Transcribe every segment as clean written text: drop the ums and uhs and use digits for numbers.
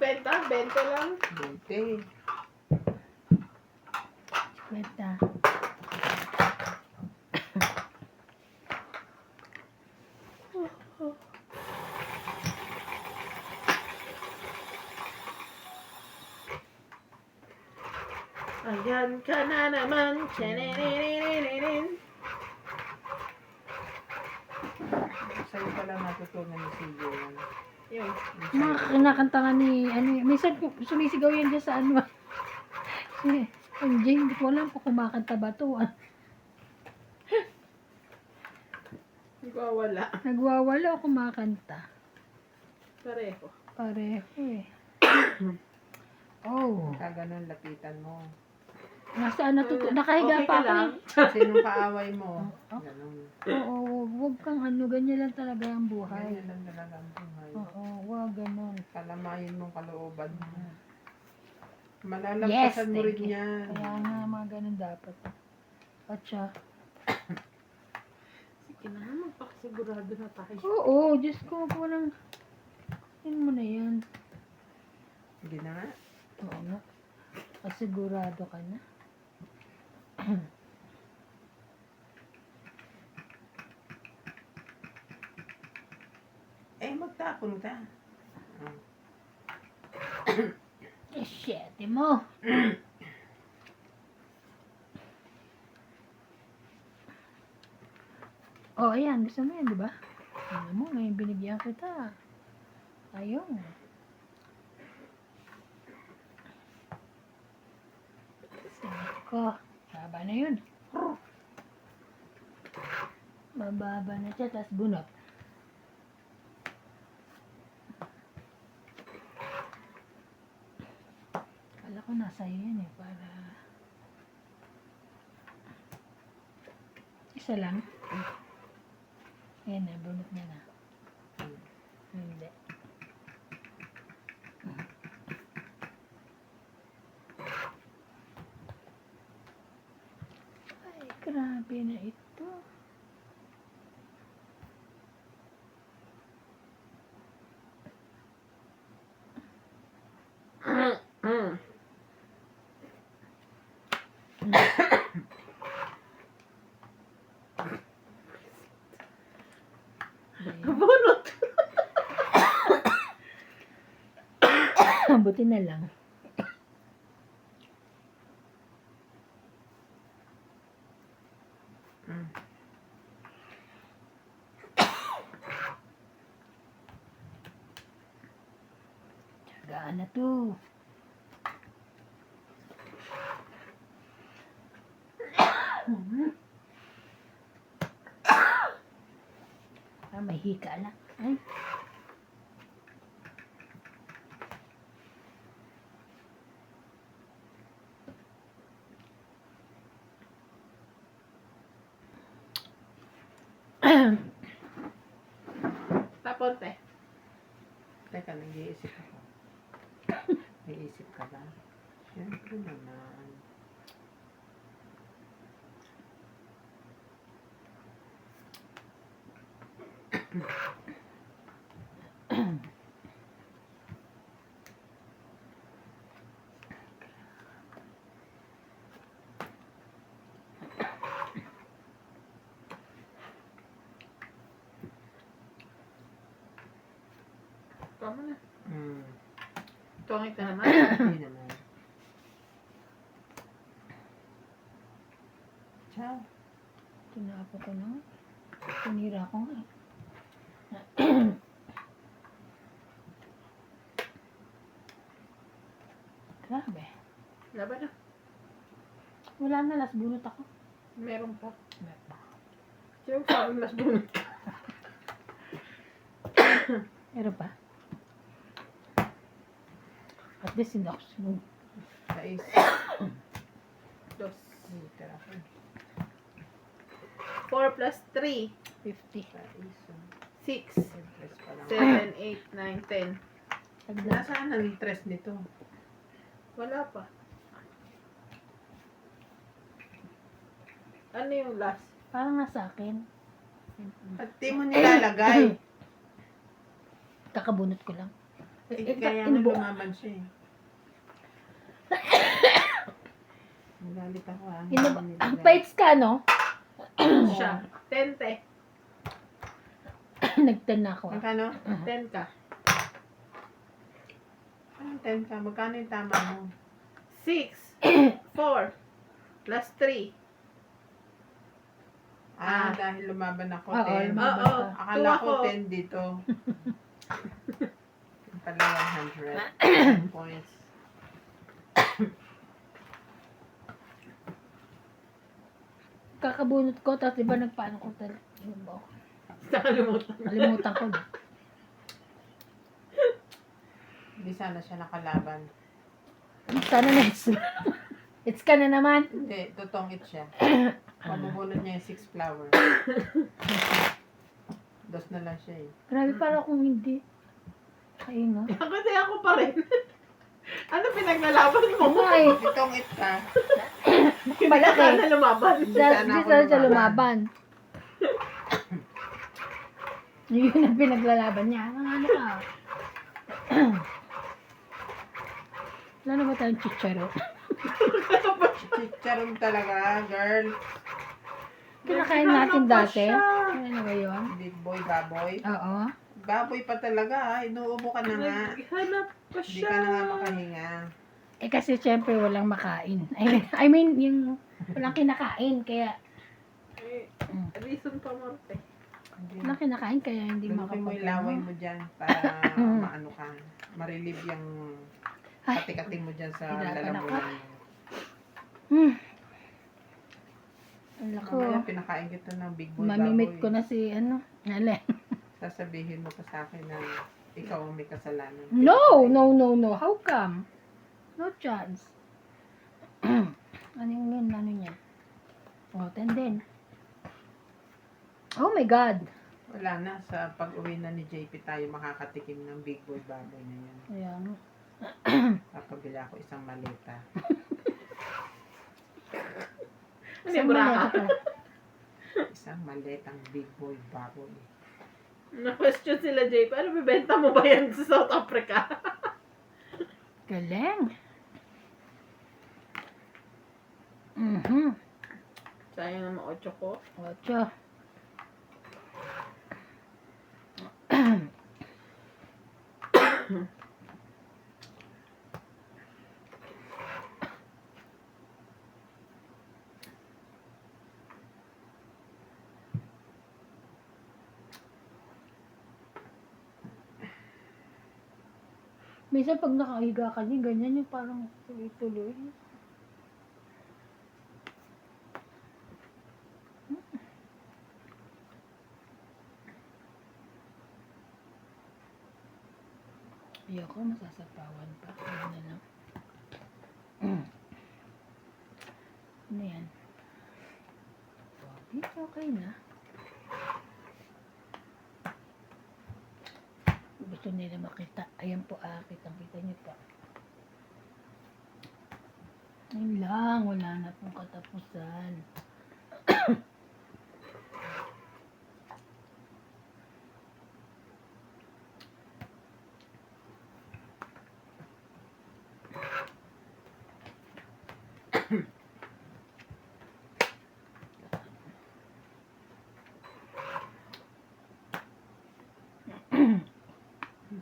50, 20 lang. 20. Kwenta. Ayan ka na naman. Tsinininininin. Sa'yo pala natutunan ni Sige yan. Yun. Mga kinakanta nga ni, minsan sumisigaw yan dyan sa ano. Si MJ, hindi ko alam kung kumakanta ba to. Nagwawala. Nagwawala o kumakanta. Pareho. Pareho eh. Oh. Kaganon, lapitan mo. Nasaan na to? Nakahiga Okay pa ka ako lang? eh. Sinong kaaway mo? Ganon. Oo, wag kang ano, ganyan lang talaga ang buhay. Ganyan lang talaga ang buhay. Oo, wag ganon. Kalamayin mong kalooban mo. Yes, Malalampasan mo thank rin you. yan. Kaya nga, mga ganun dapat. At siya, Sige na nga, magpakasigurado na tayo. oo, Diyos ko, wag mo nang, yun mo na yan. Sige na nga. Oo nga. Kasigurado ka na. Magtapon ka. Eh, shit, mo. Oh, ayan. Gusto mo yan, di ba? Ano mo, ngayon binigyan kita. Ayun. Sabi ko, baba na yun. Bababa na siya, tas bunot. Kala ko nasa iyo yan eh, para... Isa lang. Ayan na, bunot niya na. Hindi. Ay, grabe na ito. Bunot. Buti na lang. Tsagaan na to. May hika lang. Ay. Tapon, te. Teka, nag-iisip ako. Nag-iisip ka ba? Siyempre naman. Tama na. Hmm. Tungit na naman. Hindi naman. Ciao. Tinapo ko na. Tinira ko nga. Grabe. Laban na. Wala na, last bunot ako. Meron pa. Sino sabi mas bunot ka? Meron pa. At least hindi ako sunod. Sais. Dos. Tira ko. 4 plus 3. 50. Sais. 6. Tres pa lang. 7, 8, 9, 10. Tagda. Nasaan ang tres nito? Wala pa. Ano yung last? Parang nasa akin. At di mo nilalagay. Kakabunot ko lang. Kaya nga Inubo. lumaban siya eh. Nagalit ako ah. Ang fights ka, no? Siya. 10 te. Nag-10 na ako. Magkano? 10 ka. Anong 10 ka? Magkano yung tama mo? 6. 4. Plus 3. Dahil lumaban ako, Oo, 10. lumaban Oo. ka. Akala ko Ako. 10 dito. Yung pala 100 points. Kakabunot ko, tapos diba nagpaano ko talaga. Nakalimutan. Kalimutan ko. Hindi sana siya nakalaban. Sana next. It's ka na naman. Hindi, tutongit siya. Pamubunot niya yung 6 flower. Dos na lang siya eh. Grabe, para kung hindi. Ayun, no? Kasi ako pa rin. Ano pinaglalaban mo? Ano ay, Itongit ka. Hindi Malaki. ka na lumaban. di sana siya lumaban. Yun ang pinaglalaban niya. Ano ka? Wala na ba tayong chicharo? Chicharon talaga, girl. Kinakain natin Naghahanap pa dati. siya. Ano ba yun? Big boy, baboy. Oo. Baboy pa talaga ha. Inuubo ka na nga. Naghanap pa Hindi siya. ka na nga makahinga. Eh kasi syempre walang makain. I mean yung walang kinakain. Kaya, Eh, reason pa Marte. walang kinakain kaya hindi Lunukin mo yung laway mo dyan para maano ka. Marilib yung Ay. kati-kati mo dyan sa Hirapan ako. lalamunan mo. Ang lako. Mamaya pinakain kita ng big boy, Mamimit baboy. ko na si ano. Nale. Sasabihin mo pa sa akin na ikaw ang may kasalanan. No, no, no, no. How come? No chance. Ano yun? Ano niya? Oh, 10 din. Oh my God. Wala na. Sa pag-uwi na ni JP tayo makakatikim ng big boy, baboy na yan. Ayan. Papabili ako isang maleta. Ano yung buraka? Isang maletang big boy, baboy. Na-question sila, Jay. Pero bibenta mo ba yan sa South Africa? Galing. Mhm. Sayang naman 8 ko. 8. Minsan pag nakahiga ka din, ganyan yung parang tuloy-tuloy. Ayoko, masasapawan pa. Ano na lang. Ano yan? Okay na. Gusto nila makita. Ayan po, kitang-kita niyo pa. Ayun lang, wala na pong katapusan.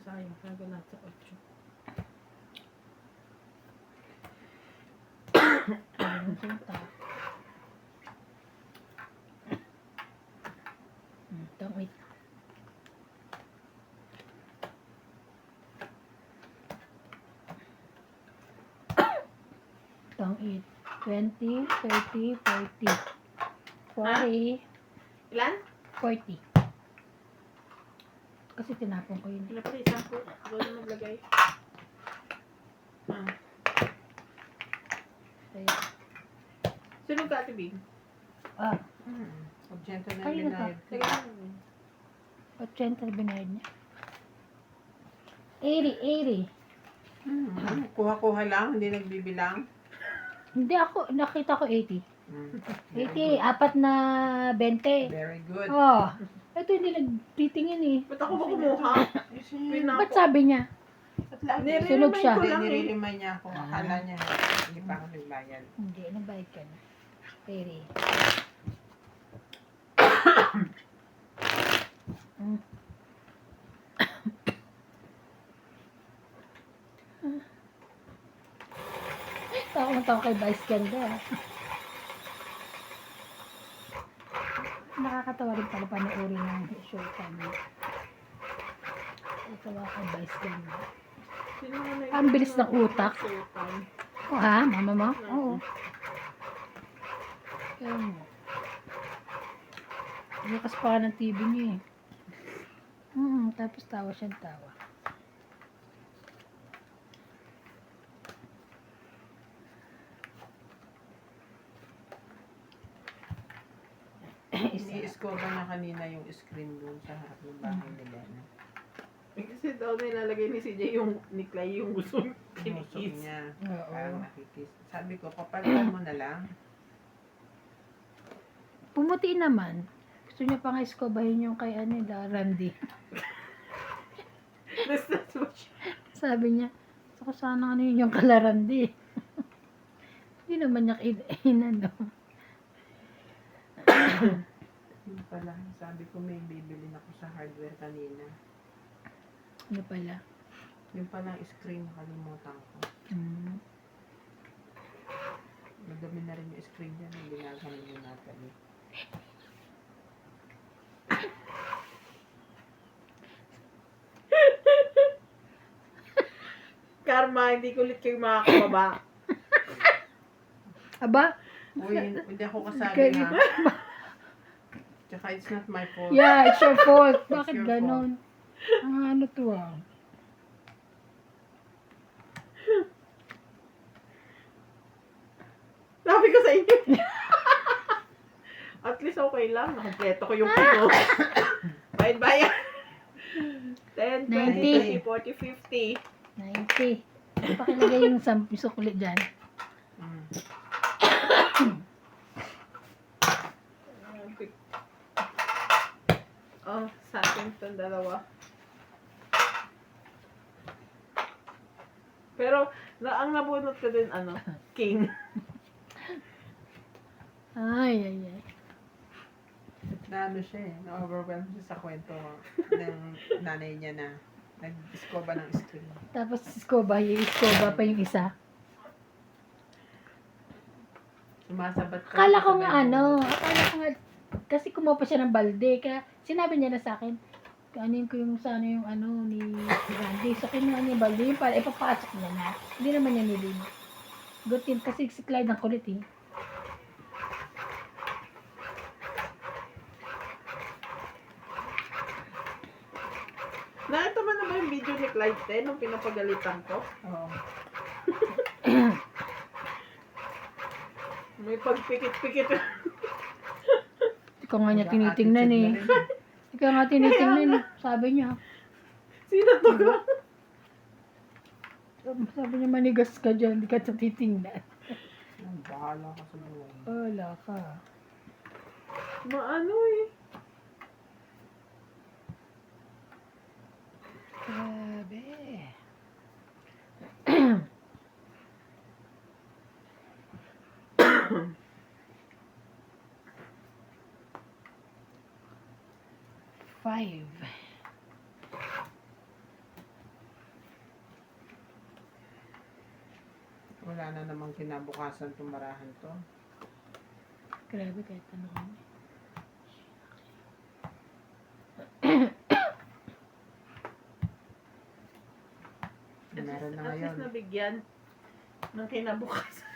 Sayang, talaga nasa 8. Ayun, salta. Tangit. Tangit. 20, 30, 40. 40, Ilan? 40. Kasi tinapon ko yun. Ilan pa rin? 10 po. Ako na maglagay. Kaya, Sino ka, Ate Bing? Objento na Ay, yung binayad. Tingnan. 80 binayad niya. 80. Kuha-kuha lang, hindi nagbibilang. Hindi ako, nakita ko 80. Mm. 80, apat na 20. Very good. Oh, ito hindi nagtitingin eh. Ba't ako ba kumuha? Yes, Ba't sabi niya? At lagi. Nire-remind Sunog siya. ko Hindi, lang eh. nire-remind niya ako. Akala niya, hindi pa ako nagbayad. Hindi, nagbayad ka na. Peri. Mm. Tawa na tawa kay Vice ganda. Nakakatawa rin pala panoorin ng show kami. Tawa kay Vice ganda. Sino nga na- Ang bilis ng utak. Sultan. Oh, ha? Mama mo? Oo. Kaya mo. Lakas pa ka ng TV niya eh. Tapos tawa siyang tawa. Ini-score na kanina yung screen doon sa harap ng bahay ni Lena. Kasi daw nilalagay ni CJ yung ni Clay yung gusto Musok kinikis. niya. Oo. Parang nakikis. Sabi ko, papalitan mo na lang. Pumuti naman. Gusto niya pa nga iskobahin yung kay Randy. That's what she- Sabi niya, gusto ko sana yun yung kala Randy. Hindi naman niya inano. Yun pala, sabi ko may bibili na ko sa hardware kanina. Ano pala? Yung pala screen, nakalimutan ko. Madami na rin yung screen niya na ginaganon yung Natalie. Karma, hindi kulit kayo makakababa. Aba? Uy, hindi ako kasali Kaya- ha. Tsaka it's not my fault. Yeah, it's your fault. Bakit your ganon? Ano to ah? Sabi ko sa inyo. At least okay lang. Nakompleto ko yung pino. Bayad-bayad. 10, 20, 30, 40, 50. 90. Pakilagay yung sukli dyan. Mm. Oh, sa akin itong dalawa. Pero, ang nabunot ko din, king. Ay. Na ano siya eh, na-overwhelm siya sa kwento ng nanay niya na nag-discover ng screen. Tapos yung iskoba pa yung isa. Sumasabat ka. Akala ko nga kasi kumuha pa siya ng balde, kaya sinabi niya na sa akin, kanin ko yung ni Randy. So, kinuha niya yung balde, yung para ipapasok niya na. Hindi naman niya nilinis. Gutin, kasi si Clyde ang kulit eh. Nakita mo na ba yung video ni Clyde 10 nung pinapagalitan ko? Oo. May pagpikit-pikit. Ikaw nga niya tinitingnan eh. Ikaw nga tinitingnan eh. Sabi niya. Sino to ka? Sabi niya manigas ka dyan. Hindi ka titingnan. Bahala ka sa buhay. Wala ka. Maano eh. Grabe. Five. Wala na namang kinabukasan tumarahan to. Grabe kahit ano. Meron na At ngayon. least nabigyan ng kinabukasan.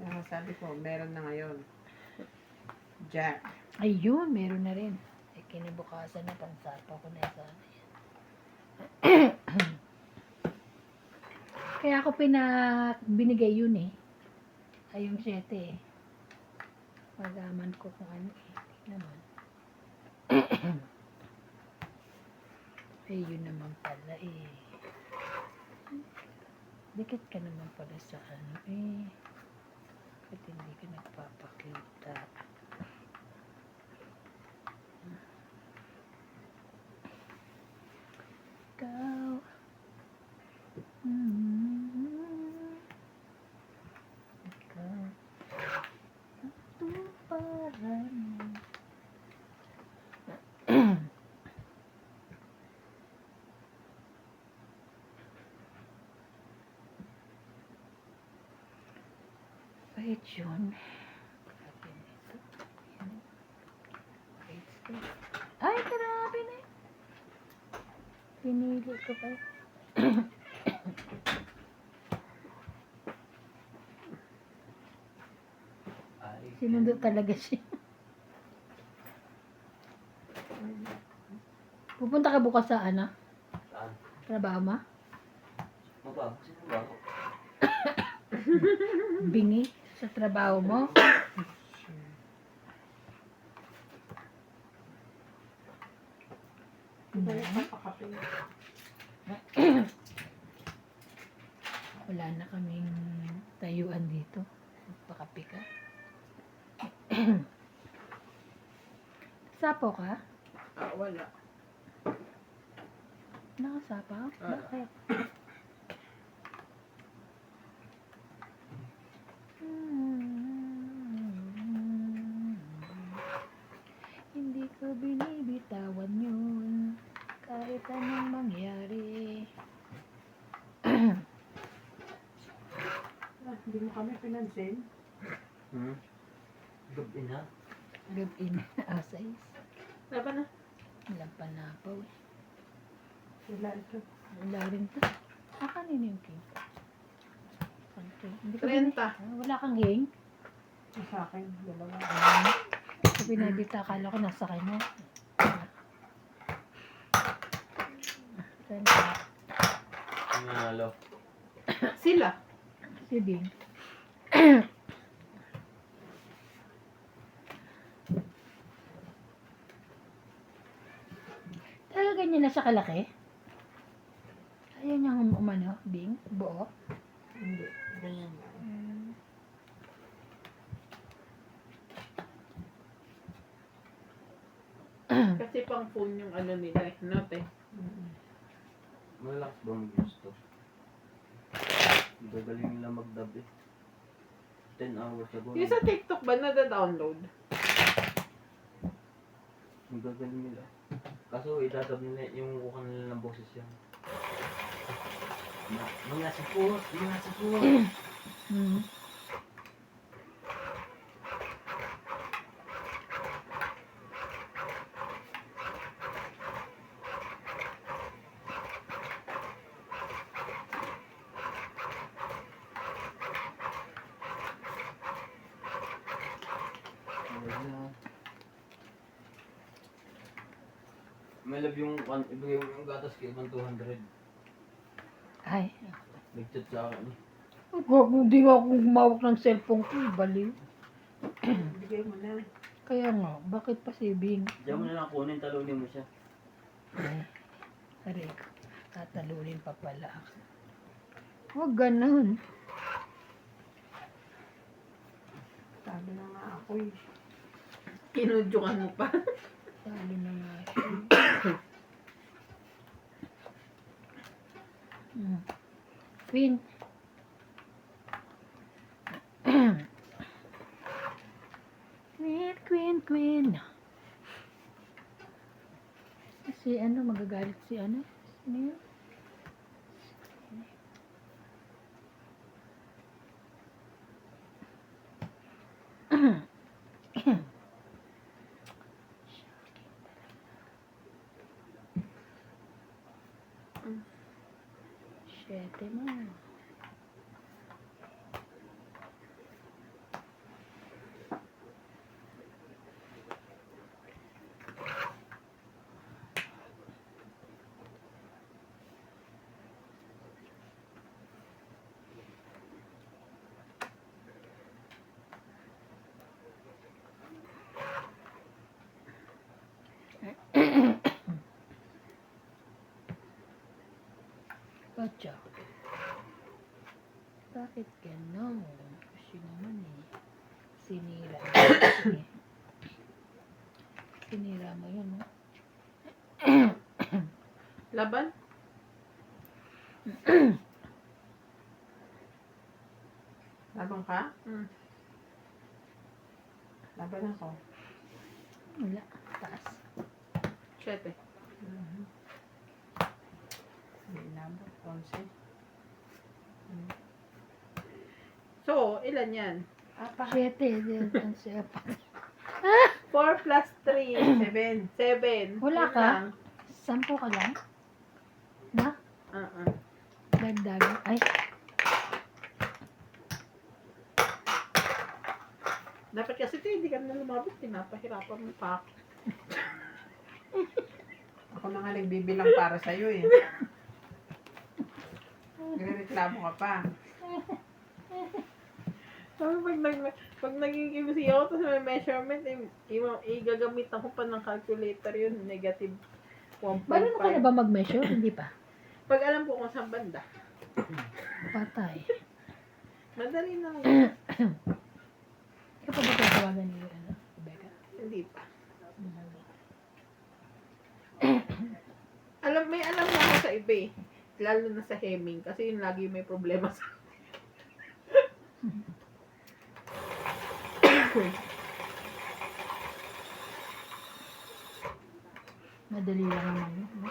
Kaya sabi ko, meron na ngayon. Jack. Ayun, meron na rin. Ay, kinabukasan na pansapa ko na isa. Kaya ako binigay yun eh. Ay, yung 7 eh. Malaman ko kung ano eh. Naman. Ay, yun naman pala eh. Dikit ka naman pala sa ano eh. Bakit hindi ka nagpapakita? Ikaw. Ikaw, tuparan. Kahit yun. Grabe nito. Yan. Kahit ito. Ay, grabe na. Pinili ko pa. Sinundo talaga siya. Pupunta ka bukas sa ano? Saan? Trabaho mo? Mabago, sino ba ako? Bingi sa trabaho mo? Balik pa pa kape. Wala na kaming tayuan dito. Pakapi ka. Sapo ka? Wala. Nakasapaw? Bakit? Hindi ko binibitawan yun. Kahit anong mangyari. Hindi mo kami pinansin. Gabi na. Gabi na. Asais. Laban na. Walang panapaw eh. Wala ito. Wala rin to. Kanino yung king? Hindi ko 30. Wala kang king? Sa akin, dalawa. Sabi na dito, akala ko nasa kanya. Nanalo. Sila. Si Bing. Talaga ganyan na siya kalaki? Ayaw niyang umano, Bing? Buo? Hindi. Ganyan. Kasi pang phone yung ano nila eh. Note eh. Malakas ba mag-gusto? Gagaling nila mag-dub eh. 10 hours ago. Yung sa TikTok ba nada-download? Gagaling nila. Kaso idadab nila yung kuha nila ng boses yan. Mga support! Mga support! Hmm. May love yung ibigay mo yung gatas kay ibang 200. Ay. Nag-chat sa akin eh. Hindi nga ako gumawak ng cellphone ko. Baliw. Bigay mo na. Kaya nga, bakit pa si Bing? Diyan mo na lang kunin, talunin mo siya. Ay, aray ko. Tatalunin pa pala ako. Huwag ganun. Sabi na nga ako eh. Kinudyukan mo pa. Talo na nga siya. Queen. Queen. Si ano, magagalit si ano? Sino yun? Siyete mo. Ocho. Bakit gano'n? Kasi naman eh. Sinira mo. Sinira mo yun, no? Laban? Meron ka? Hmm. Laban ako. Wala. Taas. 7. Mhm. Hindi inabot. 11. So, ilan yan? Apa? 7. Ang siya pa. 4 plus 3. 7. 7. Wala ka? 10 ka lang? Na? Dagdag. Ay, Dapat kasi ito, hindi ka na lumabot. Pinapahirapan mo pa ako. Ako na nga nagbibilang para sa'yo eh. Nagreklamo ka pa. Sabi pag naging MC ako, tapos may measurement, igagamit ako pa ng calculator yun, negative 1.5. marunong ka na ba mag-measure? Hindi pa. Pag alam ko kung saan banda, Patay. madali na lang. Ikaw pa ba tatawagan ni Rebecca? Hindi pa. May alam na ako sa iba eh. Lalo na sa hemming, kasi yun lagi may problema sa Madali lang naman yun. No?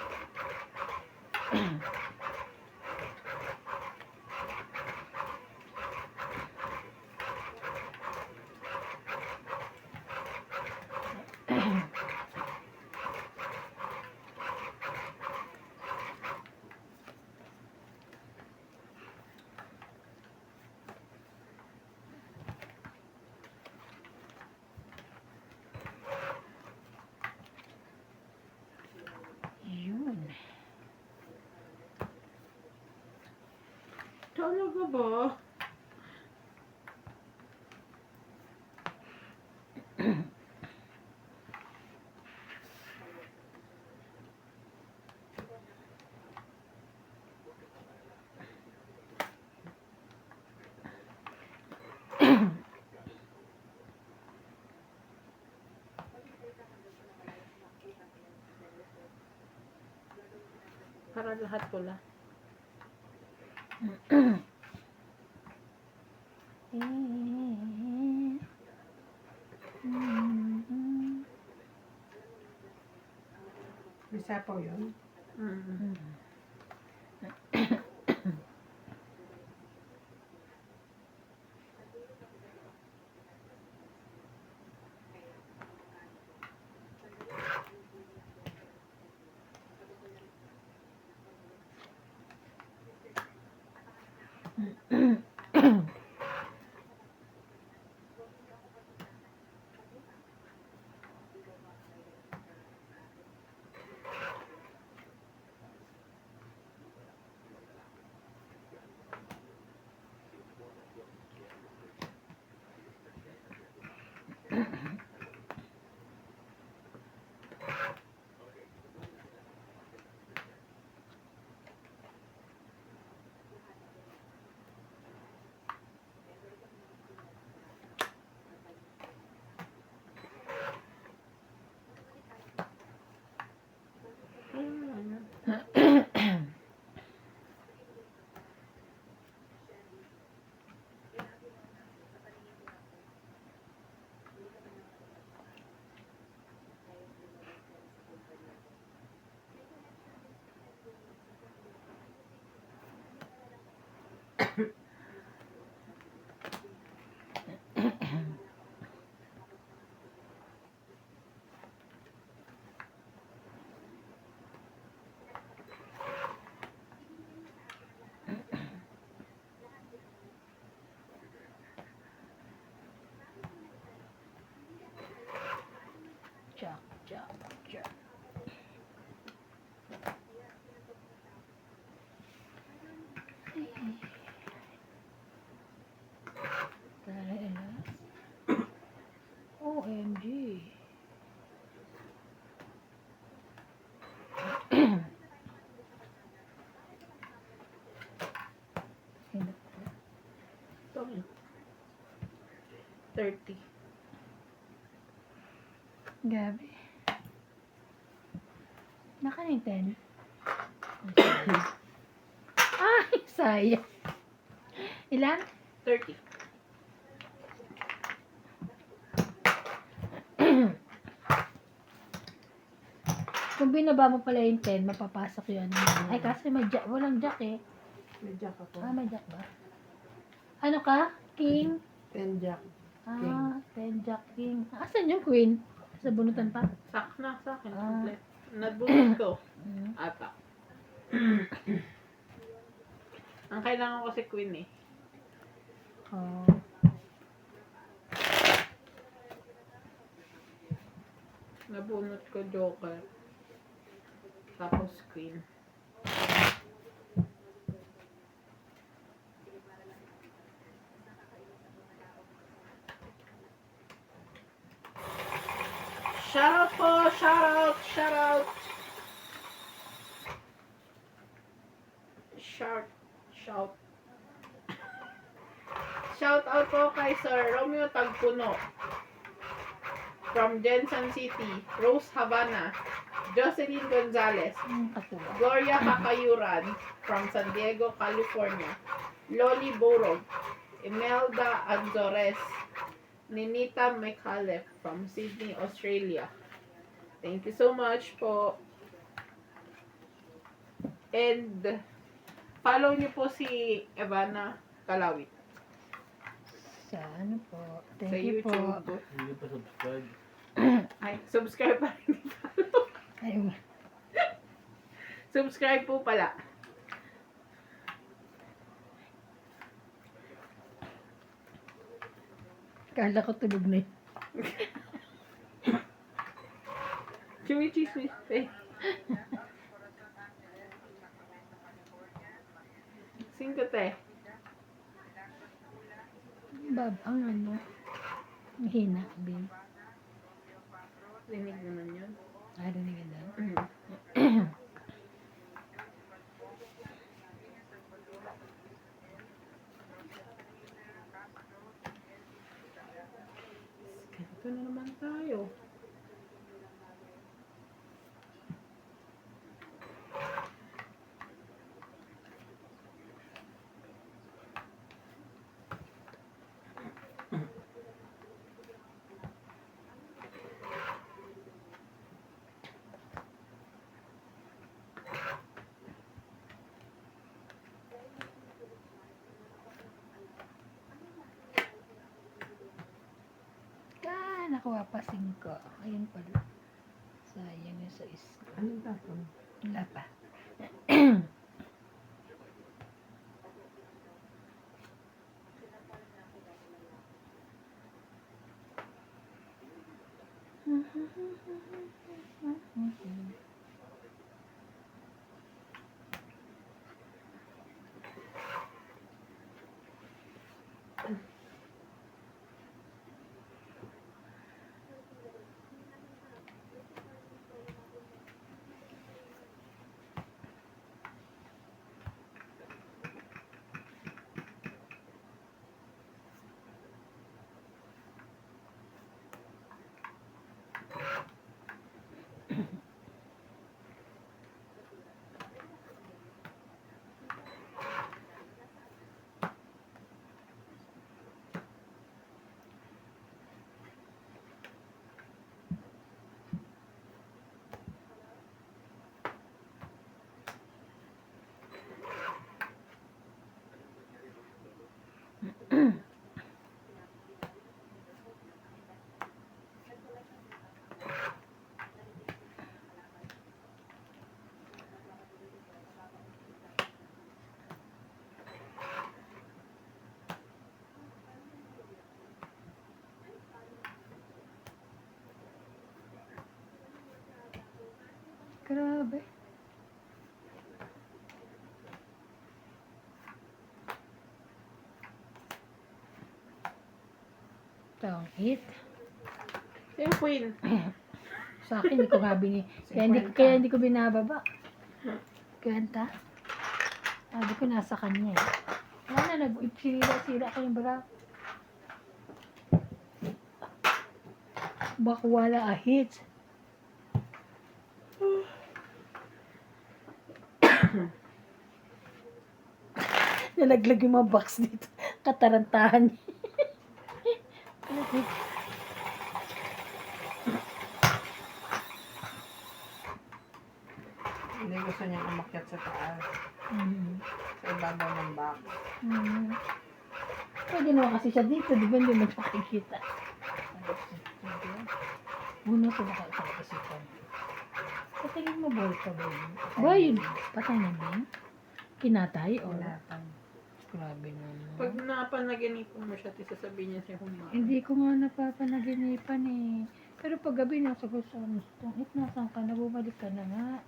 Yun. Talaga ba? Para lahat pula. May sapaw yun. Mm. Chak, chak, chak. OMG. Ito. 30. Gabi. Naka na yung 10. Ay, sayang. Ilan? 30. Kung binaba mo pala yung 10, mapapasok yun. Ay, kasi may jack. Walang jack eh. May jack ako. Ah, may jack ba? Ano ka? King? 10 jack. Ah, 10 jack king. Asan yung queen? Sa bunutan pa? Sak na sa akin. Ah. Complete. Nabunod ko. Mm. Ata. Ang kailangan ko si Queen eh. Oh. Nabunot ko Joker. Tapos Queen. Shoutout po! Shoutout! Shoutout! Shout. Shout out po kay Sir Romeo Tagpuno from Jensen City, Rose Havana, Jocelyn Gonzalez, Katuwa. Gloria Kakayuran from San Diego, California, Loli Borog, Imelda Anzores, Ninita McAuliffe from Sydney, Australia. Thank you so much po. And follow niyo po si Evana Kalawit Sa ano po? sa Thank you po. YouTube. Hindi pa subscribe. Ay, subscribe pa rin. Ay, Subscribe po pala. kala ko tulog na yun. Chumichismis eh. Singkate. Bab, ang ano? Mahina, bin. Rinig naman yun. Ay, narinig na. Ganito na naman tayo. Nakuha pa 5. Ayun pala. Sayang yung sa is. Anong tapon? Wala pa. Grabe. Tong it. Yung Queen. Sa akin, hindi ko nga kaya hindi ko binababa. Kwenta. Sabi ko nasa kanya eh. Wala na, sira ko yung bra. Baka wala a hit. Nalaglag yung mga box dito. Katarantahan niya. Hindi gusto niyang umakyat sa taas. Mm. Sa ibabaw ng box. Mm. Pwede naman kasi siya dito, di ba hindi mo makikita? Uno sa baka sa kasipan. Patingin mo boy ka ba yun? Boy, yun. Patay na din? Kinatay o? Inatan. Grabe naman. Pag napanaginipan mo siya, sasabihin niya siya humaan. Hindi ko nga napapanaginipan eh. Pero pag gabi nasa gusto ko nitong nasan ka na, bumalik ka na nga.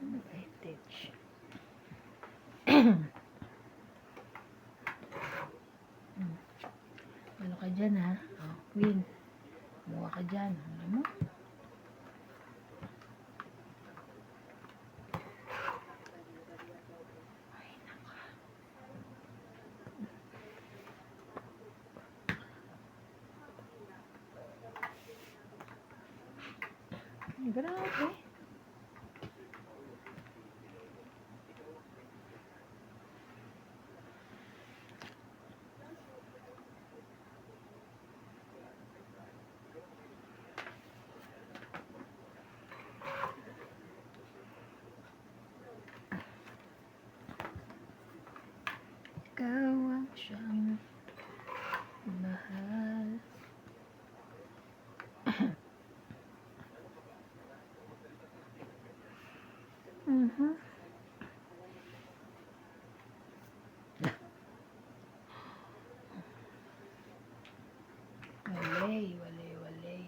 Ano ba teach? Ano ka dyan ha? Oh, Queen. Buha ka dyan. Alam mo? Grabe. Ikaw ang siyang mahal. Mhm. Walay, walay, walay.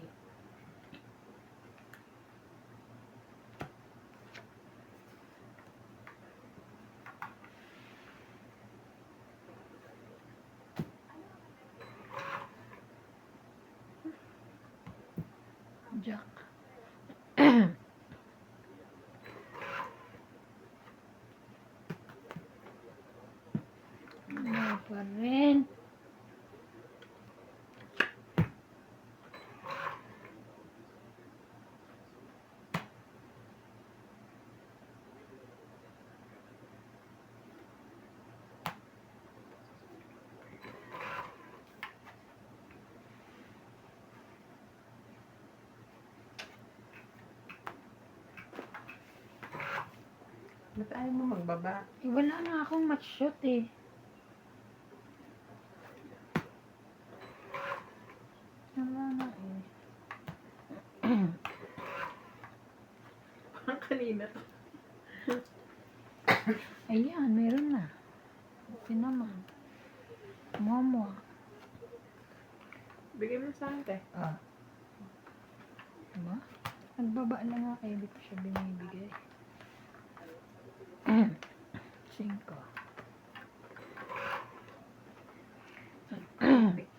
Jack. Wala pa rin. Ba't ayaw mo magbaba? Eh, wala na akong match shot eh. Wala na eh. Parang kanina to. Ayan, meron na. Okay naman. Momo. Bigay mo sa akin, te. Ah. Diba? Nagbaba lang nga kaya di ko siya binibigay. 5.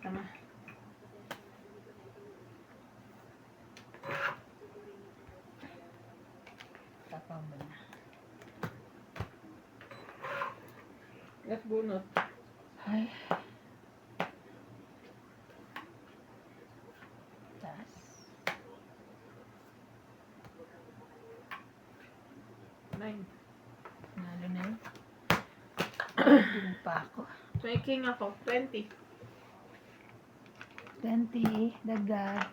Tama. Tapa mo na. Let's bunot. Ay. Taas. 9. Nalo na yun. Hindi pa ako. May king ako. 20. 20. Dagdag.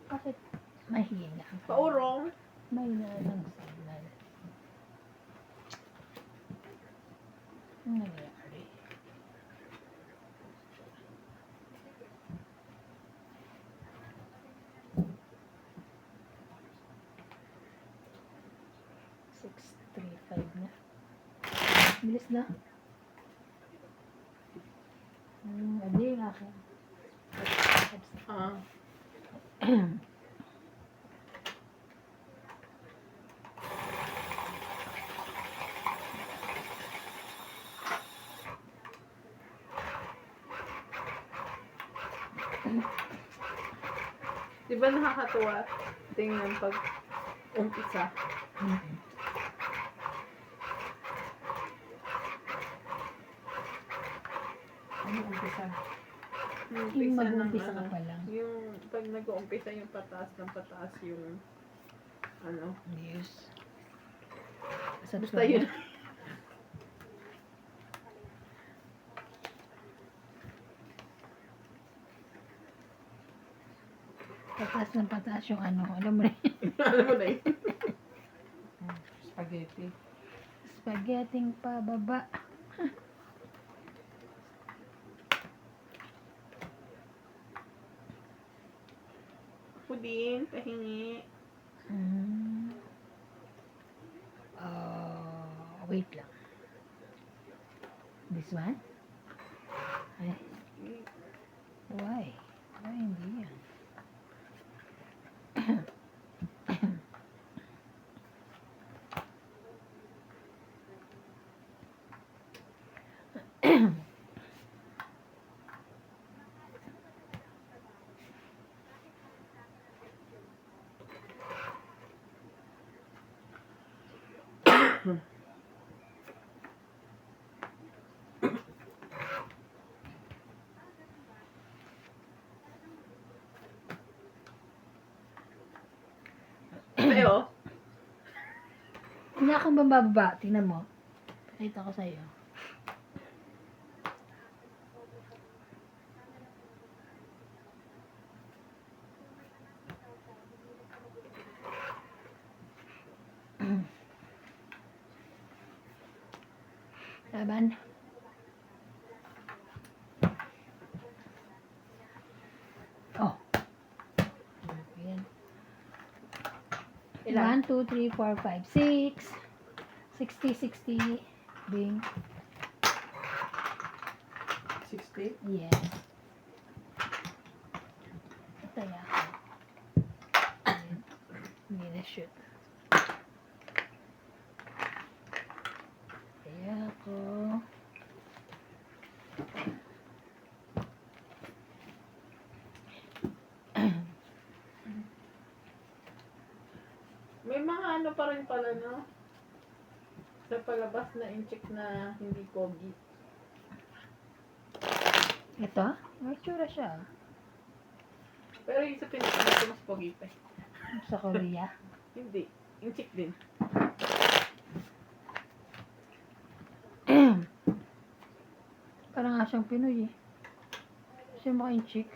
Bakit mahina? Paurong. Mahina ng signal. Ano nangyari? na. Bilis na. Adi yung akin. Ah. Di ba nakakatuwa tingnan pag umpisa? Ano umpisa? Yung mag-umpisa ka pa lang. Yung pag nag-uumpisa yung pataas ng pataas yung ano. Yes. Basta yun. Pataas ng pataas yung ano. Alam mo na yun. Alam mo na yun. Spaghetti. Spaghetti pababa. Puding, pahingi. Mm. Wait lang. This one? Ay, why? Why hindi yan? Sa'yo, Hindi akong bababa. Tingnan mo. Pakita ko sa'yo. Laban. Oh. Ayan. ilan? 1, 2, 3, 4, 5, 6. 60, 60. Bing. 60. Yes. Ito yan. Ayan. Hindi na shoot. Kaya ako. May mga ano pa rin pala, no? Sa palabas na incheck na hindi pogi. Ito? May tsura siya. Pero yung sa Pilipinas, mas pogi pa. Sa Korea. Hindi. Incheck din. Parang nga siyang Pinoy eh. Siya makain chick.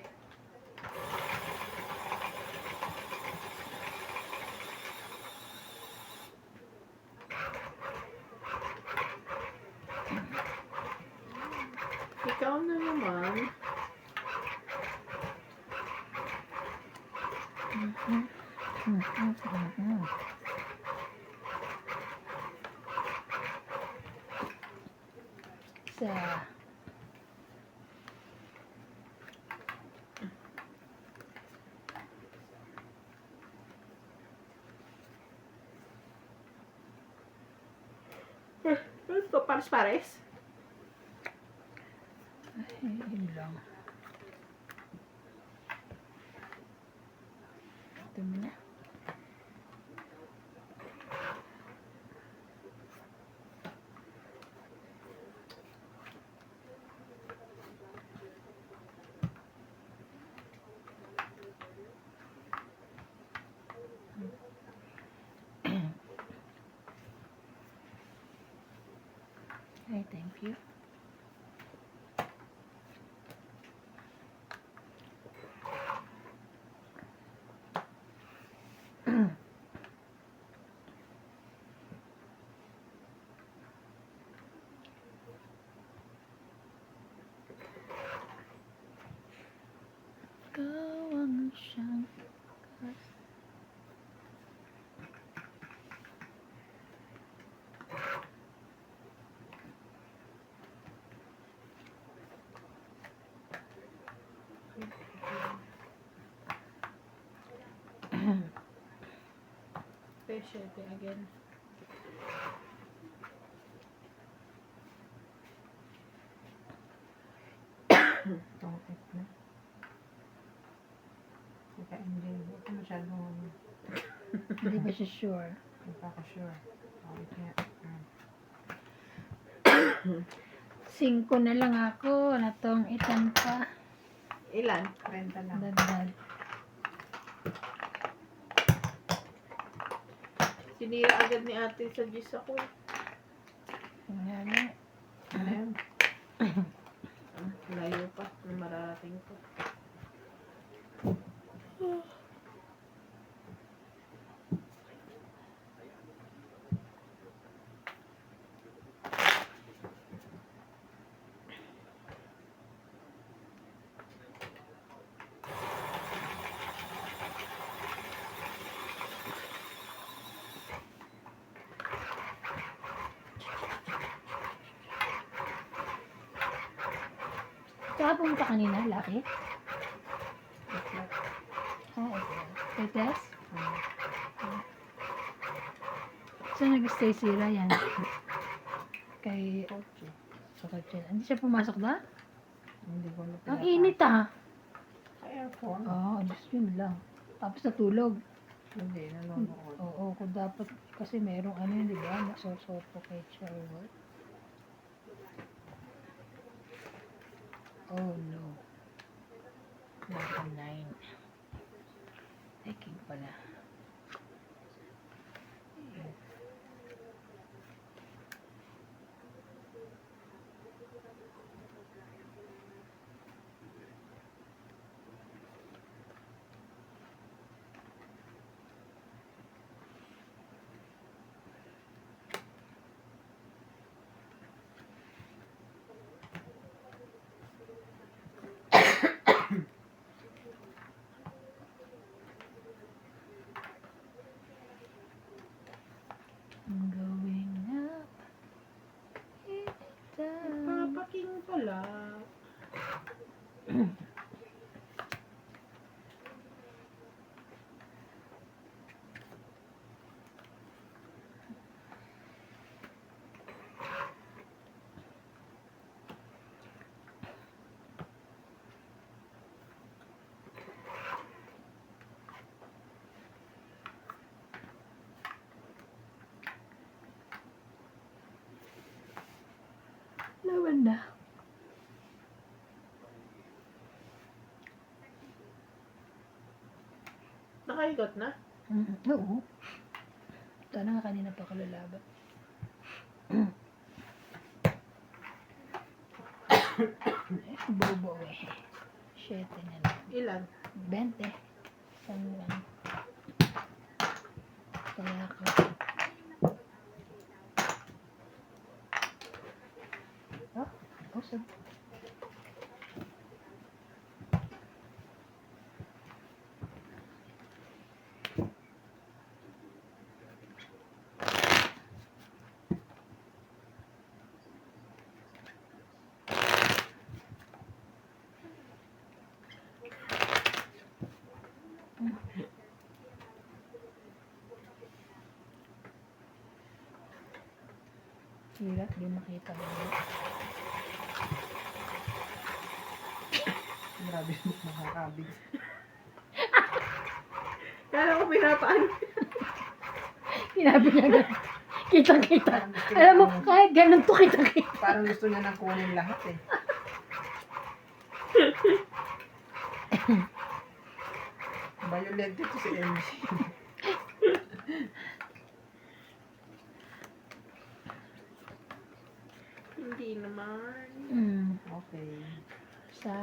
Ikaw na naman. Sa Ito, pares-pares. yun lang. Ito mo na. Ay, thank you. Ikaw ang siyang Specialty again. Tungkit na. Saka hindi. Ito masyadong Hindi ba siya sure? hindi pa ako sure. Okay, kaya. 5 na lang ako. Na tong itan pa. Ilan? 30 lang. Dagdag. Sinira agad ni ate sa gis ako. Nga na. Ano yun? Layo pa. Na mararating ko. Saka pumunta kanina, laki. Bakla. Ito. Kay Tess? Hmm. So, nag-stay si Ryan. Kay Kotse. sa kotse. Hindi siya pumasok na? Hindi ko na Ang pinapasok. init ah. Sa aircon. Just yun lang. Tapos natulog. Hindi, nanonood. Oo, kung dapat, kasi merong ano yun, di ba? Nasusuffocate siya or what? Oh no. Number 9. Taking pala. Going up. Down. Papaking pala. Laban na. Nakaikot na? Oo. Sana nga kanina pa ako lalaban. Bobo eh. Shit, na lang. Ilan? 20. Isang lang. Kaya ako. Usap. Hirap, di makita mo. Grabe makakabig. Kala ko pinapaan. Sinabi niya ganun. Kitang-kita. Alam mo, kahit ganun to kitang-kita. Parang gusto niya nang kunin lahat eh. Violet ito si MG. Hindi naman. Okay. Sa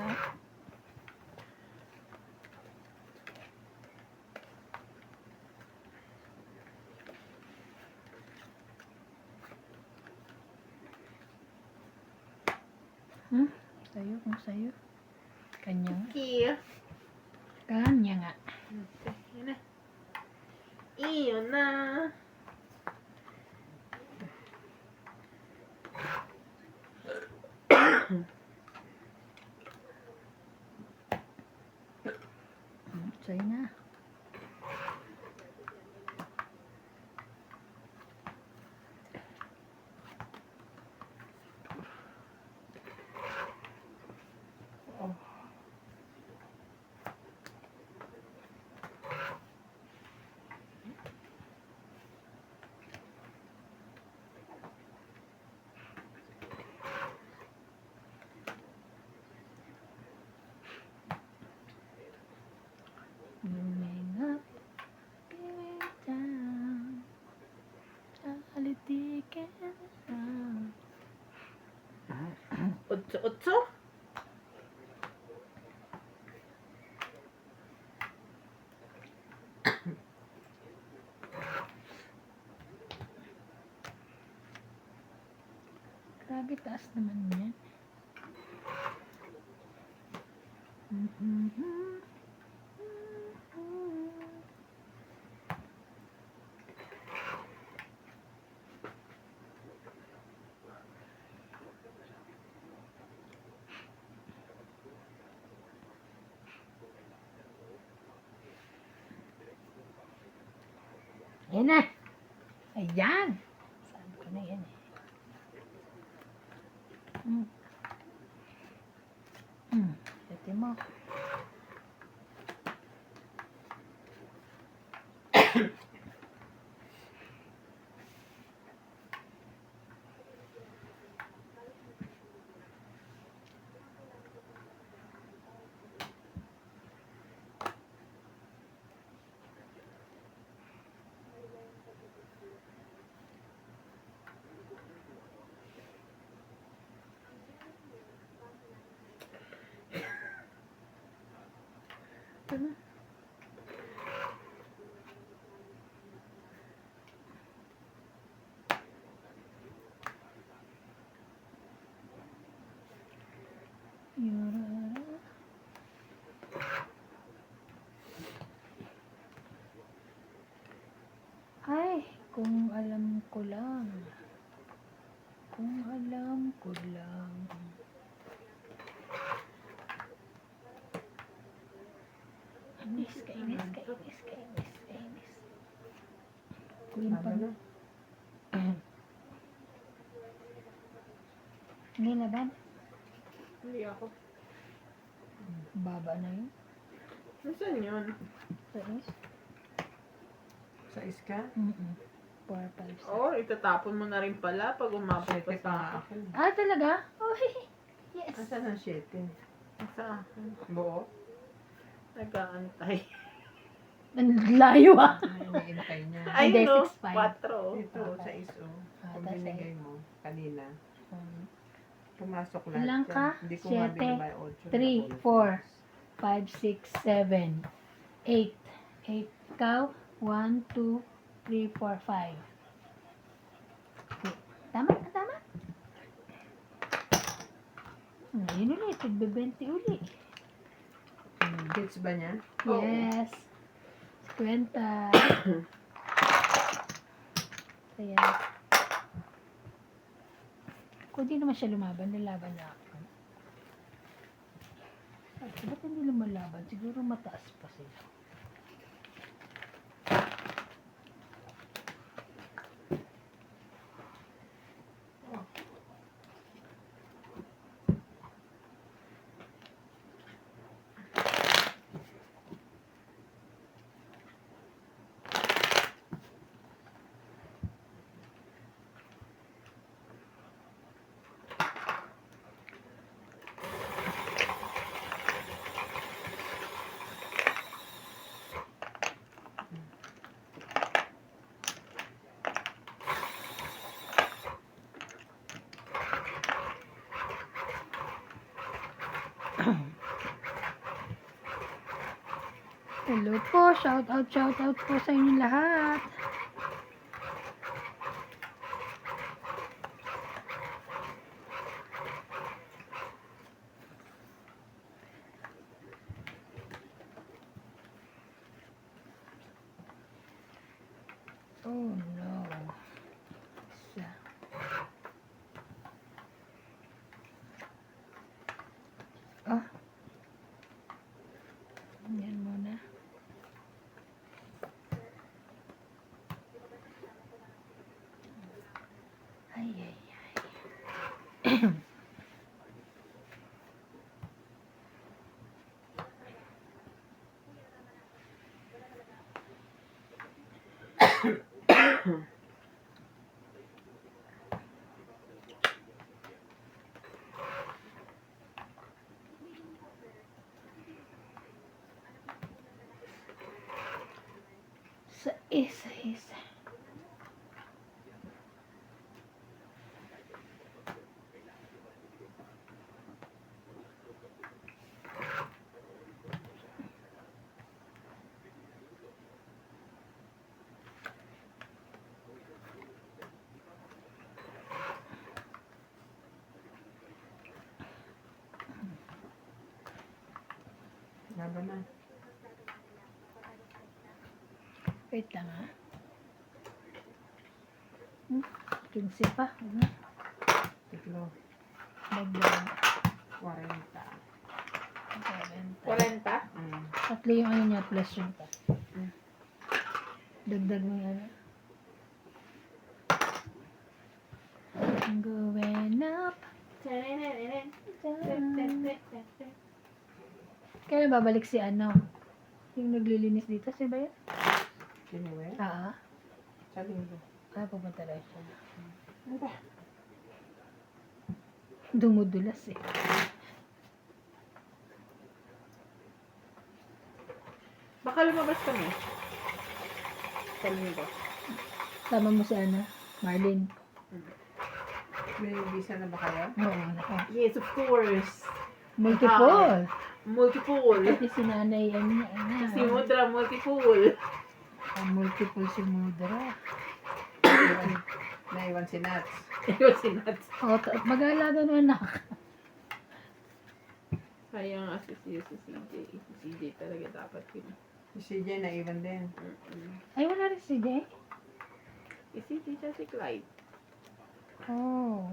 Sa'yo, kung sa'yo. Kanya nga. Okay. Kanya nga. Okay, yun na. Iyon na. Sa'yo na. Moving up, going down, talitikin down. Utso-utso? Grabe, taas naman yan. Ayan na. Ayan. Sabi ko na yan eh. Dati mo. Ay, kung alam ko lang. Kung alam ko lang. Inis, kainis, kainis, kainis, kainis. Queen pa Ano? Hindi na ba? Hindi ako. Baba na yun. Nasaan yun? Tapos? Sa iska? 4, 5, 6. Oo, itatapon mo na rin pala pag umabot pa Siyete sa pa nga ako. Ah, talaga? Oh, yes. Asan ang siyete? sa akin. Buo? Nag-aantay. Ang layo ah. Ay, iniintay niya. Ay, Hindi, no, 6'5". 4. Ito, sa iso. Kung tas binigay mo kanina, Um, pumasok lahat Ilang yan. ka? Hindi ko nga 7, binibay 8. 3, 4, 5, 6, 7, 8. 8 ikaw. 1, 2, 3, 4, 5. Okay. Tama? Tama? Yun ulit. Tigbe-20 ulit. Gets ba niya? Oo. Yes. 50. Ayan. Kung di naman siya lumaban, lalaban na ako. Ba't hindi lumalaban? Siguro mataas pa sila. Hello po, shout out po sa inyo lahat. Oh no. Isa. Ah. Yan muna. Ay, ay, ay. Sais. Laban na. Wait lang ha. 15 pa. Tiklo. Dagdag. 40. 40. 40? Mm. Tatlo yung ano niya plus yung pa. Dagdag mo yan. I'm going up. Kailan babalik si ano? Yung naglilinis dito, si ba yun? Anyway, sa linggo. Pupunta lang siya. Ano ba? Dumudulas eh. Baka lumabas kami. Sa linggo. Sama mo si ano? Marlene. May visa na ba kayo? Oo, naka. Yes, of course. Multiple. Multiple. Pati si nanay, ano, Si Mudra, multiple. multiple si Mudra. Naiwan si Nats. Ayun si Nats. Mag-aalaga ng anak. Sayang nga si CJ. Si CJ talaga dapat yun. Si CJ naiwan din. Ay, wala rin si Jay? Si CJ siya si Clyde. Oh.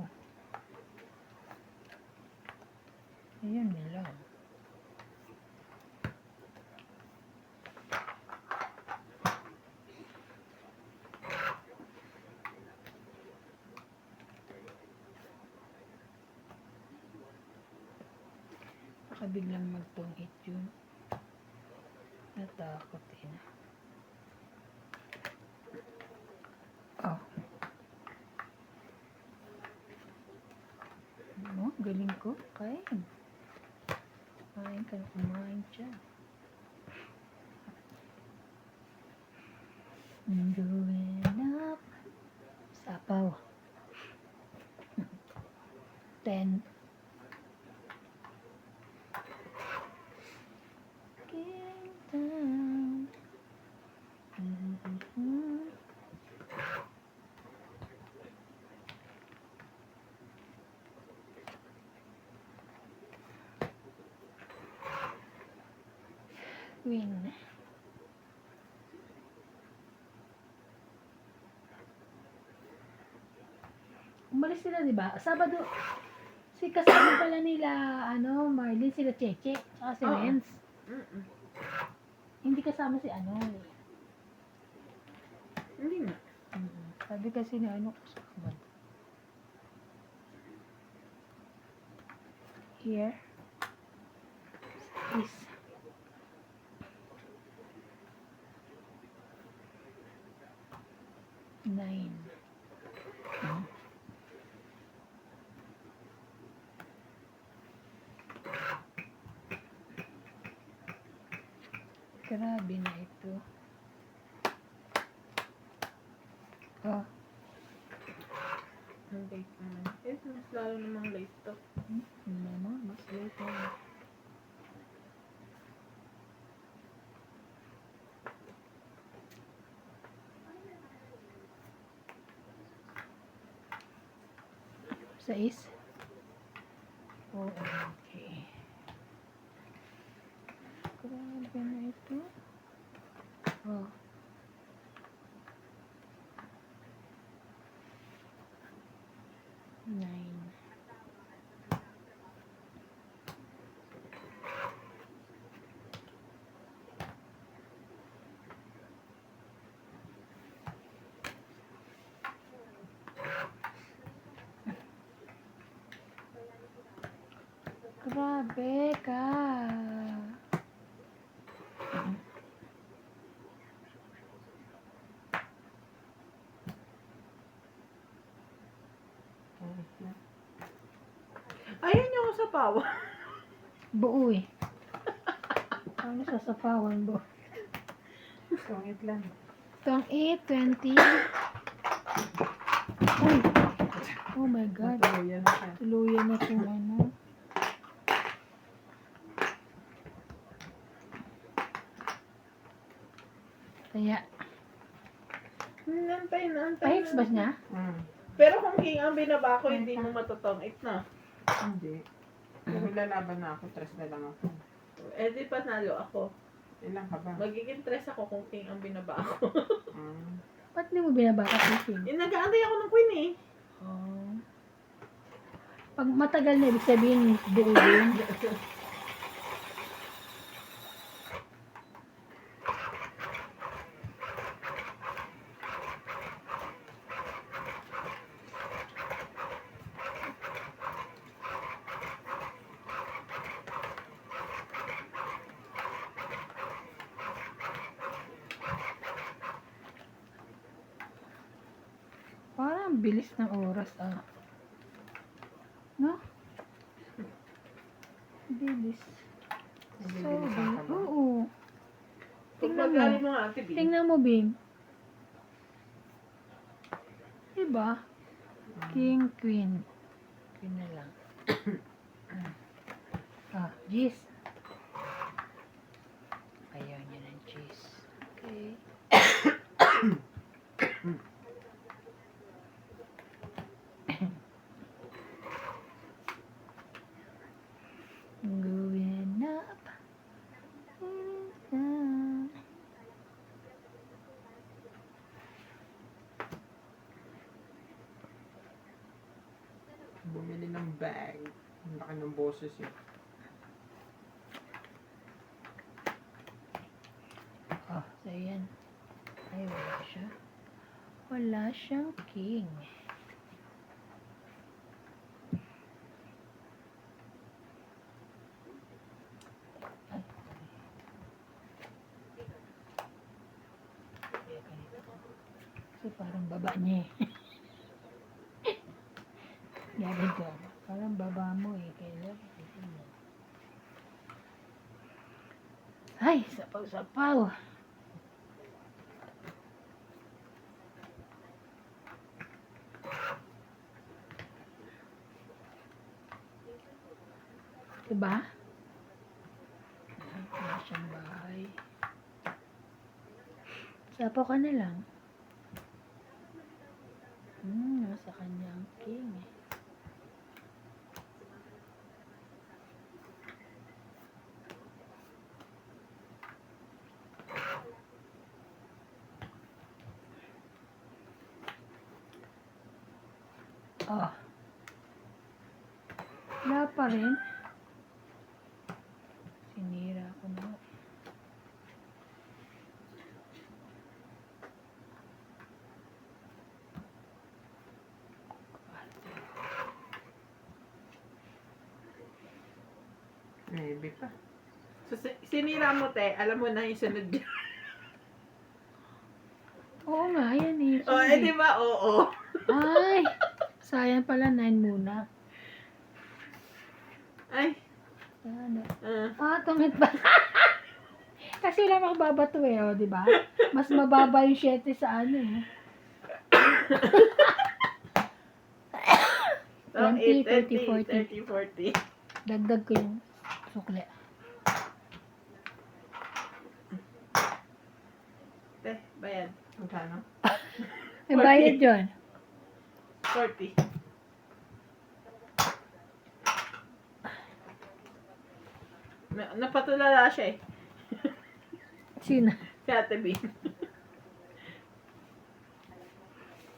Ayun nila. Baka biglang magtungit yun. Natakot eh. Oh. Ano? Galing ko. Kain. Kain ka na kumain siya. I'm going up. Sapaw. 10. Getting down. Queen. Umalis sila, di ba? Sabado, si kasama pala nila, ano, Marlene, sila Cheche, tsaka si Oo. Renz. Mm-mm. Hindi kasama si ano. Hindi na. Sabi kasi ni ano, here is nine. Grabe na ito. Oh, Ang late naman. Mas lalo namang late to. mama, mas late na. Sais? Oh, okay. Grabe na ito. Oh. Nine. Grabe ka. Ayun yung sa pawa. Buo eh. Ano sasapawan mo? Sungit lang. Itong 8, 20. Uy. Oh my God. Matuluyan na siya. Tuluyan na itong ano. Kaya, Nantay. pahits ba niya? Pero kung king ang binaba ko, hindi mo matutong 8 na. Hindi. Pero lalaban na ako, 3 na lang ako. Eh di panalo ako. Ilang ka ba? Magiging 3 ako kung king ang binaba ko. Ba't hindi mo binabaka fishing? Nag-aantay ako ng queen eh. Oh. Pag matagal na, ibig sabihin, buo yun. bilis ng oras, ah. No? Bilis. Nabibilisan ka ba? Oo. Tingnan mo. Pagmagali mo nga, Ate B. Tingnan mo, Bing. Diba? King, queen. Queen na lang. Gis. Ayaw niya ng gis. Okay. Going up. Bumili ng bag. Ang laki ng boses eh. So yan. Ay, wala siya. Wala siyang king. Ay, sorry. Kasi parang baba niya eh. Gagawin ko. Parang baba mo eh. Kaya ay, sapaw-sapaw. Diba? Wala siyang bahay. Sapaw ka na lang. Nasa kanya ang king eh. Wala pa rin. Sinira ko na. Maybe pa. So, sinira mo, te. Alam mo na yung sunod dyan. Oo nga, yan eh. Oh, eh, di ba? Oo. Ay, sayang pala 9 muna. Ay. Ano? Ah. Tungit ba? Kasi wala makababato eh, oh, di ba? Mas mababa yung 7 sa ano eh. 20, 30, 40. Dagdag ko yung sukle. Te, bayad. Magkano? May bayad yun. 40. Napatulala siya eh. Sino? Si Ate B.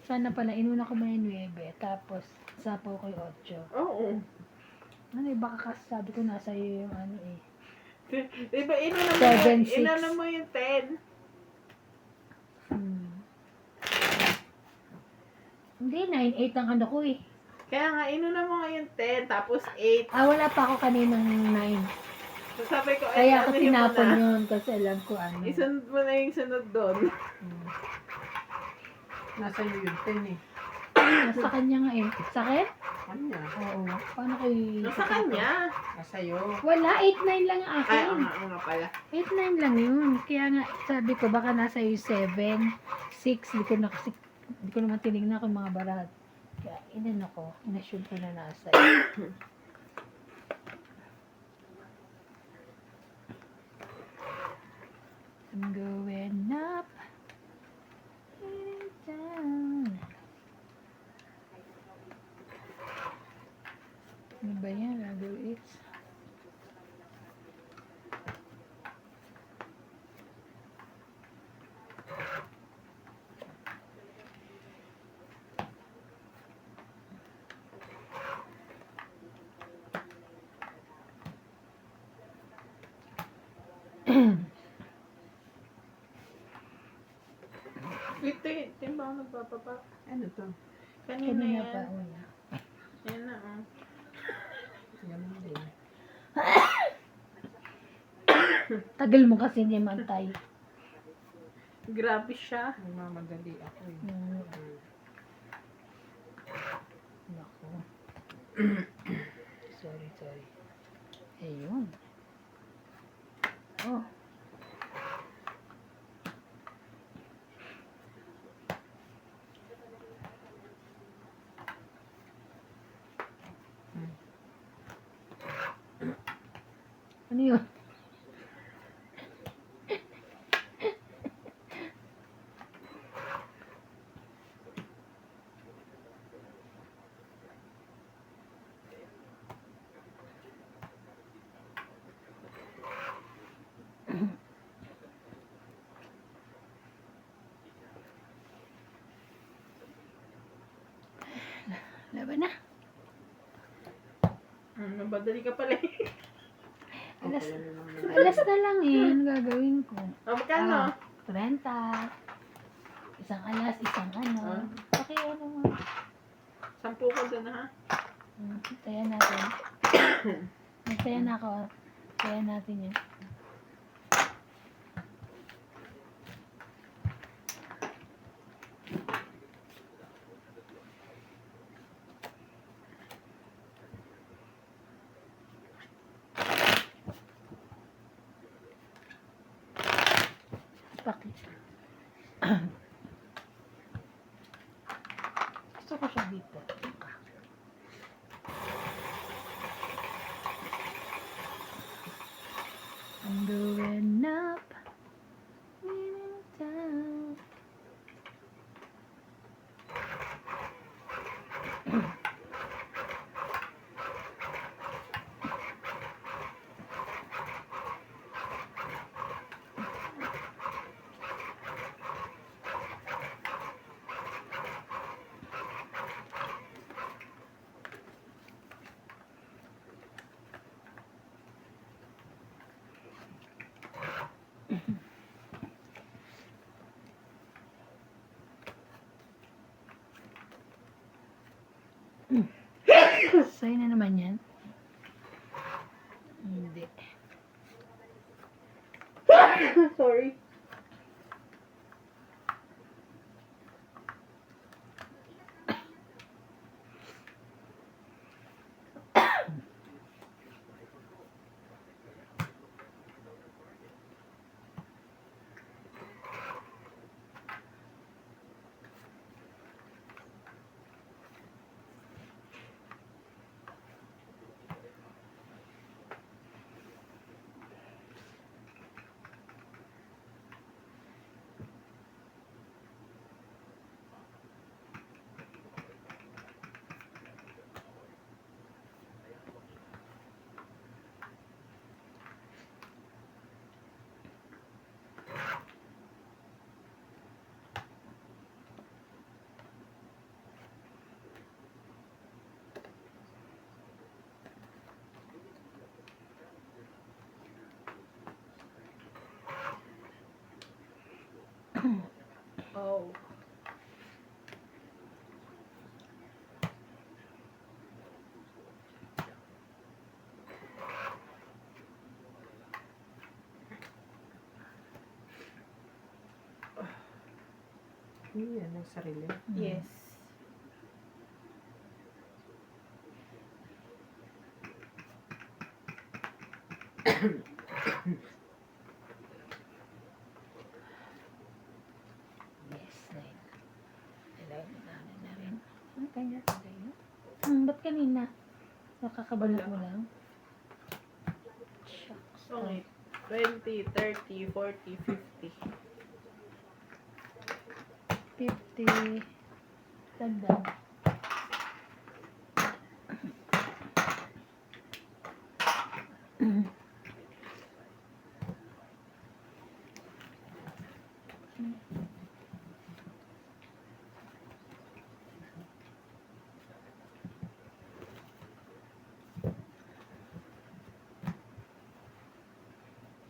Sana pala, inuna ko muna yung 9, tapos sapaw ko yung 8. Oo. Ano eh, baka kasi sabi ko nasa iyo yung ano eh. Diba, 7, 6. inano mo yung 10. Hindi, 9, 8 ang ano ko eh. Kaya nga, inuna mo nga yung 10, tapos 8. Wala pa ako kaninang 9. So sabi ko, Kaya ako ano yun tinapon muna? yun kasi alam ko ano. Isunod mo na yung sunod doon. Nasa iyo yung 10 eh. Nasa kanya nga eh. Sa akin? Kanya. Oo. Paano kayo? Nasa kanya. Nasa iyo. Wala, 8, 9 lang ang Ay, akin. oo nga pala. 8, 9 lang yun. Kaya nga, sabi ko, baka nasa iyo 7, 6. Hindi ko naman tinignan kung mga barat. Kaya, inan ako. Inassume ko na nasa iyo. I'm going up and down. Ano ba yan? Rago it's Ito yung ba nagpapapa? Ano to? Kanina kanina yan. pa. Wala. Yan na, oh. Ganun din. Tagal mo kasi niya mantay. Grabe siya. Nagmamadali ako eh. Sorry. Ayun. Oh. Ano yun? Laban na. Nabadali ka pala eh. Alas, Okay na lang. alas na lang eh. Ano gagawin ko? Magkano? 30. Isang alas, isang ano. Ah. Ano mo. 10 ko doon ha. Tayan natin. Nagtaya na ako. Tayan natin yan. Bakit? Gusto ko siya dito. I'm going up. Leaning down. Sa'yo na naman yan? Hindi. Sorry. Oh. Yan ang sarili. Yes. Yes, nine. Na rin. Ang kanya tayo. Ba't kanina? Nakakabalot mo lang? Shucks. Okay. 20, 30, 40, 50. 50. Tandaan.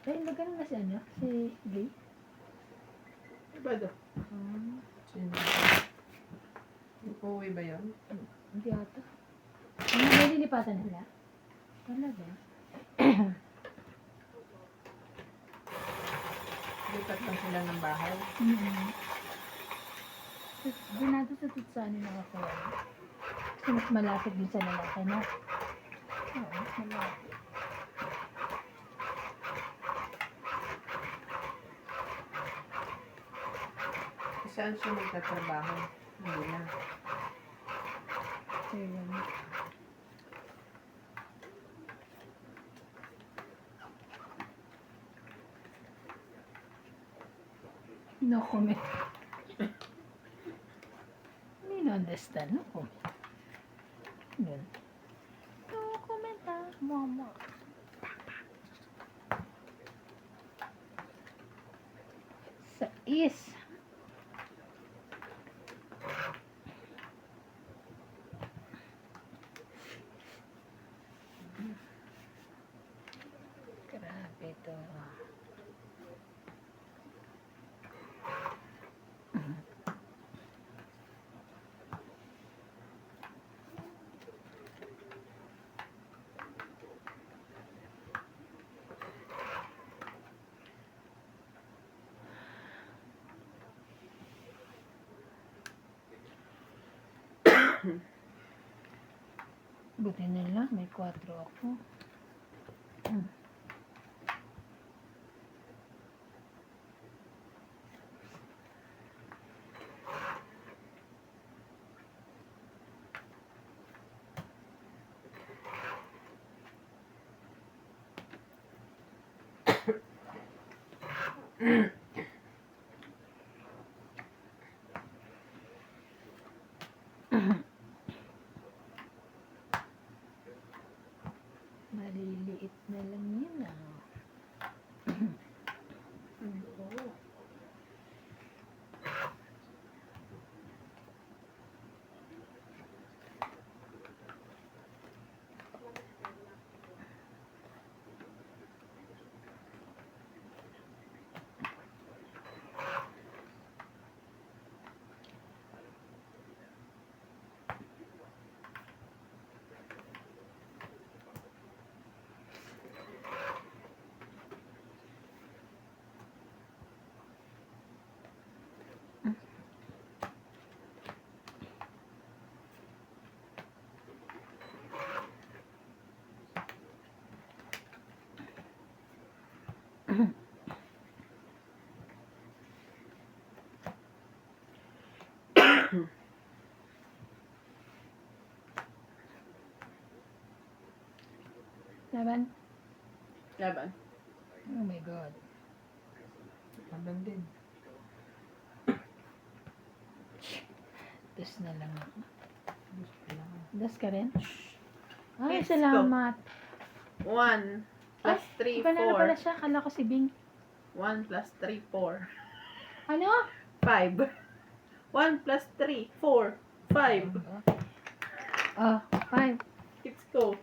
Ay, magkano na si ano? Si Gay? Iba do? Sino? Uuwi ba yun? Hindi ata. Ano ba nilipatan nila? Talaga? Lipat lang sila ng bahay. Doon natin sa tutsanin nakakuha. Mas malapit din sa lalaki, no? Oo, mas malapit. Saan siya magtatrabaho? Hindi na. Ayun. No comment. Hindi na understand. No comment. Yun. No comment mama. Sa is. Grabe to. Buti na lang, may 4 ako. Maliliit na lang yun Oo. Laban? Laban. Oh my God. Laban din. Das na lang ako. Gusto lang. Das ka rin? Ay, Let's salamat. 1 plus 3, Iba na pala 4. siya. Kala ko si Bing. 1 plus 3, 4. Ano? 5. 1 plus 3, 4. 5. Oh, 5. Let's go.